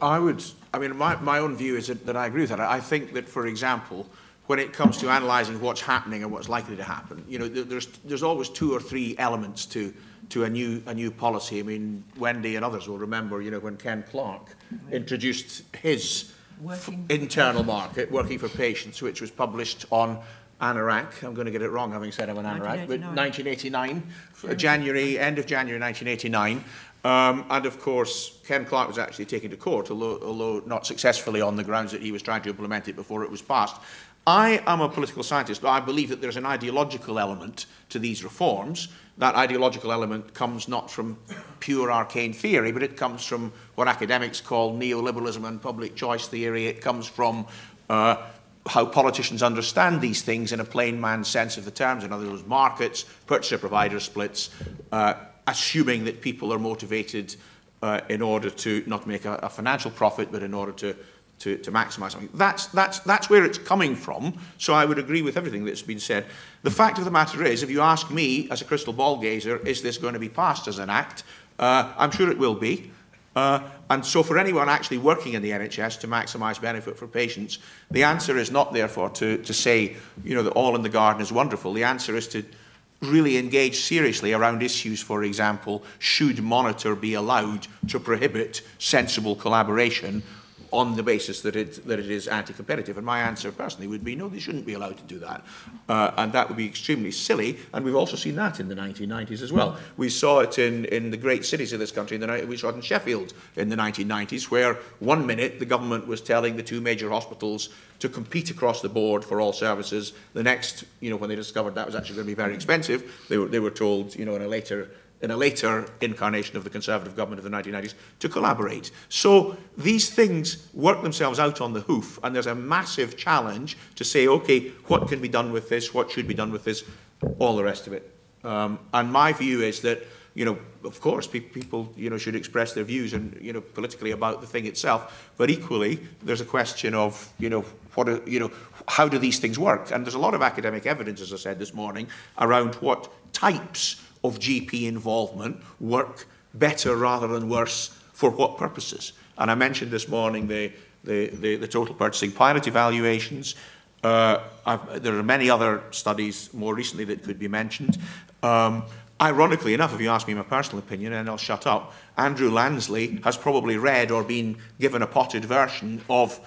I mean, my own view is that I agree with that. I think that, for example, when it comes to analysing what's happening and what's likely to happen, you know, there's always 2 or 3 elements to a new policy. I mean, Wendy and others will remember, you know, when Ken Clarke introduced his internal market, Working for Patients, which was published on Anorak. I'm going to get it wrong having said I'm on Anorak, but 1989, January, end of January 1989. And of course, Ken Clarke was actually taken to court, although not successfully, on the grounds that he was trying to implement it before it was passed. I am a political scientist, but I believe that there's an ideological element to these reforms. That ideological element comes not from pure arcane theory, but it comes from what academics call neoliberalism and public choice theory. It comes from how politicians understand these things in a plain man's sense of the terms. In other words, markets, purchaser-provider splits, assuming that people are motivated in order to not make a financial profit, but in order to maximise something. That's where it's coming from, so I would agree with everything that's been said. The fact of the matter is, if you ask me, as a crystal ball gazer, is this going to be passed as an act? I'm sure it will be. And so for anyone actually working in the NHS to maximise benefit for patients, the answer is not, therefore, to say, you know, that all in the garden is wonderful. The answer is to really engage seriously around issues, for example, should Monitor be allowed to prohibit sensible collaboration on the basis that it is anti-competitive? And my answer personally would be no, they shouldn't be allowed to do that. And that would be extremely silly. And we've also seen that in the 1990s as well. We saw it in the great cities of this country. We saw it in Sheffield in the 1990s, where one minute the government was telling the 2 major hospitals to compete across the board for all services. The next, you know, when they discovered that was actually going to be very expensive, they were told, you know, in a later incarnation of the Conservative government of the 1990s, to collaborate. So these things work themselves out on the hoof, and there's a massive challenge to say, okay, what can be done with this, what should be done with this, all the rest of it. And my view is that, you know, of course, people, you know, should express their views and, you know, politically about the thing itself, but equally, there's a question of, you know, how do these things work? And there's a lot of academic evidence, as I said this morning, around what types of GP involvement work better rather than worse for what purposes. And I mentioned this morning the total purchasing pilot evaluations. There are many other studies more recently that could be mentioned. Ironically enough, if you ask me my personal opinion, and I'll shut up, Andrew Lansley has probably read or been given a potted version of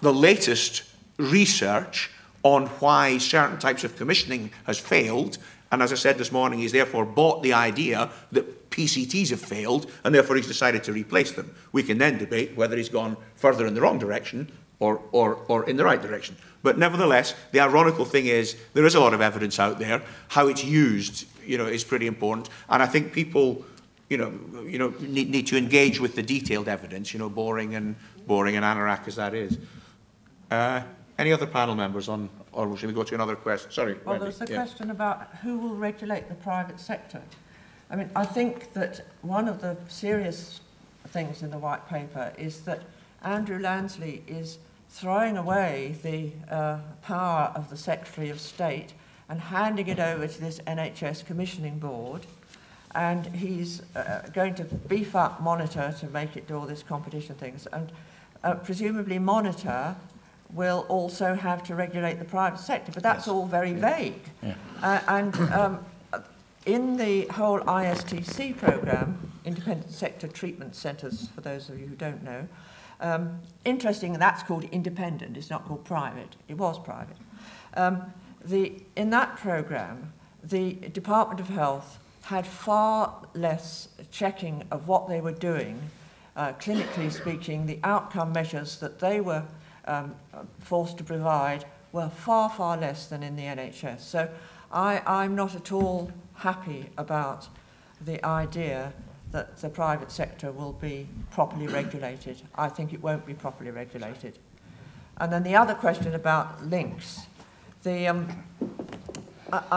the latest research on why certain types of commissioning has failed. And as I said this morning, he's therefore bought the idea that PCTs have failed, and therefore he's decided to replace them. We can then debate whether he's gone further in the wrong direction or in the right direction. But nevertheless, the ironical thing is there is a lot of evidence out there. How it's used, you know, is pretty important. And I think people, you know, need to engage with the detailed evidence, you know, boring and anorak as that is. Any other panel members on, or should we go to another question? Sorry. Well, there's a question about who will regulate the private sector. I mean, I think that one of the serious things in the white paper is that Andrew Lansley is throwing away the power of the Secretary of State and handing it over to this NHS commissioning board. And he's going to beef up Monitor to make it do all this competition things. And presumably Monitor will also have to regulate the private sector, but that's all very vague. Yeah. In the whole ISTC programme, Independent Sector Treatment Centres, for those of you who don't know, interesting, that's called independent, it's not called private. It was private. In that programme, the Department of Health had far less checking of what they were doing, clinically speaking. The outcome measures that they were forced to provide were far, far less than in the NHS. So I'm not at all happy about the idea that the private sector will be properly regulated. I think it won't be properly regulated. And then the other question about links. I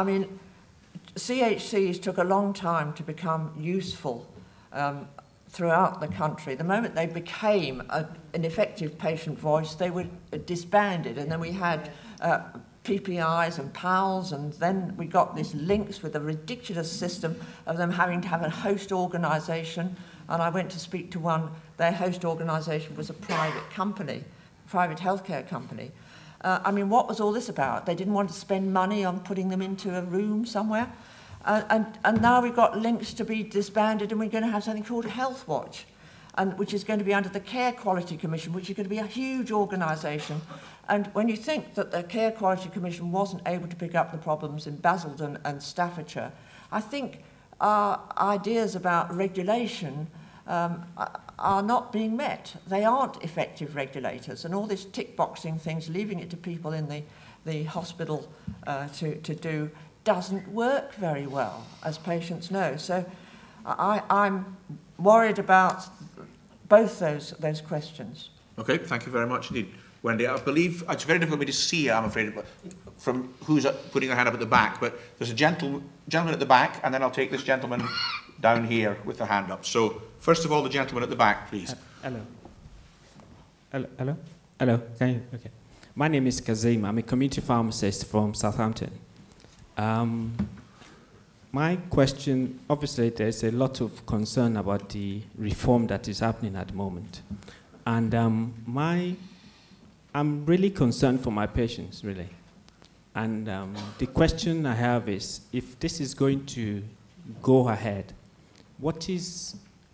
mean, CHCs took a long time to become useful throughout the country. The moment they became an effective patient voice, they were disbanded, and then we had PPIs and PALs, and then we got this links with a ridiculous system of them having to have a host organisation and I went to speak to one. Their host organisation was a private company, private healthcare company. I mean, what was all this about? They didn't want to spend money on putting them into a room somewhere. And now we've got links to be disbanded, and we're going to have something called Health Watch, which is going to be under the Care Quality Commission, which is going to be a huge organisation. And when you think that the Care Quality Commission wasn't able to pick up the problems in Basildon and Staffordshire, I think our ideas about regulation are not being met. They aren't effective regulators, and all this tick-boxing things, leaving it to people in the hospital to do, doesn't work very well, as patients know. So I'm worried about both those questions. Okay, thank you very much indeed, Wendy. I believe it's very difficult for me to see, I'm afraid, from who's putting their hand up at the back, but there's a gentleman at the back, and then I'll take this gentleman down here with the hand up. So, first of all, the gentleman at the back, please. Hello. Hello. Can you? Okay. My name is Kazim. I'm a community pharmacist from Southampton. My question, obviously, there's a lot of concern about the reform that is happening at the moment. And I'm really concerned for my patients, really. And the question I have is, if this is going to go ahead,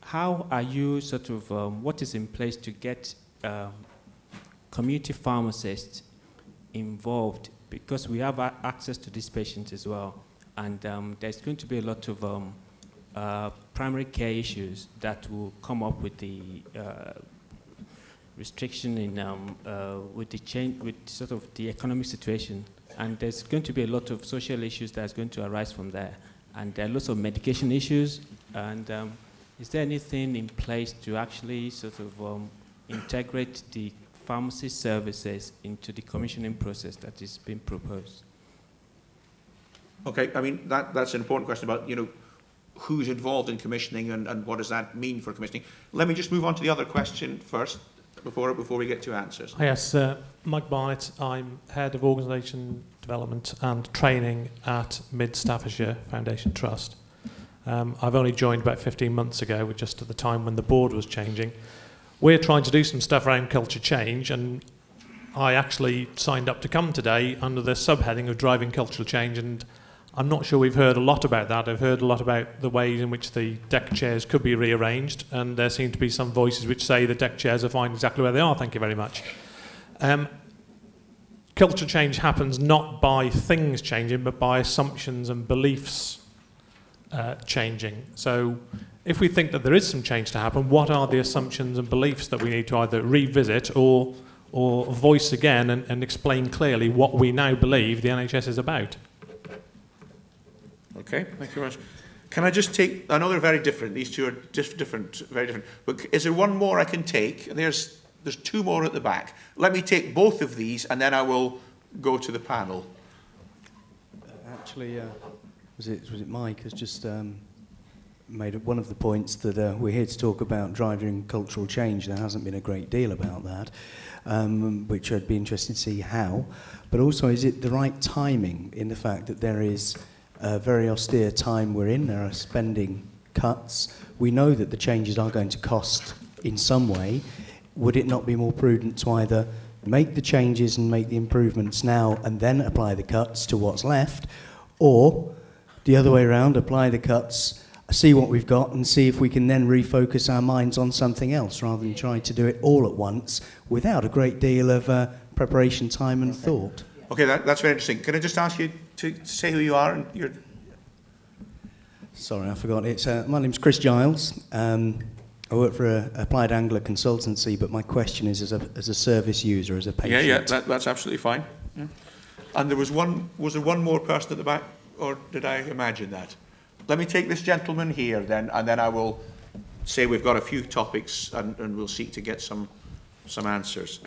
how are you sort of, what is in place to get community pharmacists involved? Because we have access to these patients as well. And there's going to be a lot of primary care issues that will come up with the restriction in, with the change, with sort of the economic situation. And there's going to be a lot of social issues that's going to arise from there. And there are lots of medication issues. And is there anything in place to actually sort of integrate the pharmacy services into the commissioning process that is being proposed? Okay, I mean, that's an important question about, who's involved in commissioning and what does that mean for commissioning. Let me just move on to the other question first, before we get to answers. Yes, Mike Barnett. I'm Head of Organisation Development and Training at Mid Staffordshire Foundation Trust. I've only joined about 15 months ago, just at the time when the board was changing. We're trying to do some stuff around culture change, and I actually signed up to come today under the subheading of driving cultural change, and I'm not sure we've heard a lot about that. I've heard a lot about the ways in which the deck chairs could be rearranged, and there seem to be some voices which say the deck chairs are fine exactly where they are, thank you very much. Culture change happens not by things changing, but by assumptions and beliefs changing. So if we think that there is some change to happen, what are the assumptions and beliefs that we need to either revisit or voice again and explain clearly what we now believe the NHS is about? Okay, thank you very much. Can I just take, I know they're very different, these two are different, very different, but is there one more I can take? There's two more at the back. Let me take both of these and then I will go to the panel. Actually, was it Mike has just made one of the points that we're here to talk about driving cultural change. There hasn't been a great deal about that, which I'd be interested to see how. But also, is it the right timing in the fact that there is a very austere time we're in, there are spending cuts. We know that the changes are going to cost in some way. Would it not be more prudent to either make the changes and make the improvements now and then apply the cuts to what's left, or the other way around, apply the cuts, see what we've got and see if we can then refocus our minds on something else rather than trying to do it all at once without a great deal of preparation time and thought? Okay, that's very interesting. Can I just ask you to say who you are and your... Sorry, I forgot. My name's Chris Giles. I work for Applied Angler Consultancy, but my question is as a service user, as a patient. Yeah, that's absolutely fine. Yeah. And was there one more person at the back, or did I imagine that? Let me take this gentleman here then, and then I will say we've got a few topics and we'll seek to get some answers.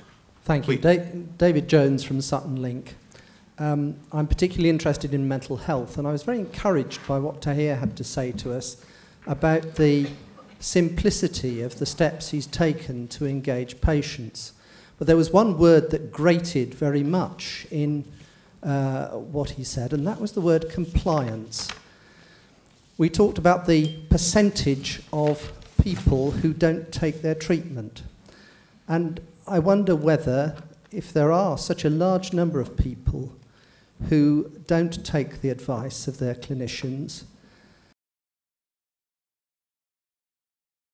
Thank you. David Jones from Sutton Link. I'm particularly interested in mental health, and I was very encouraged by what Tahir had to say to us about the simplicity of the steps he's taken to engage patients. But there was one word that grated very much in what he said, and that was the word compliance. We talked about the percentage of people who don't take their treatment. And I wonder whether, if there are such a large number of people who don't take the advice of their clinicians,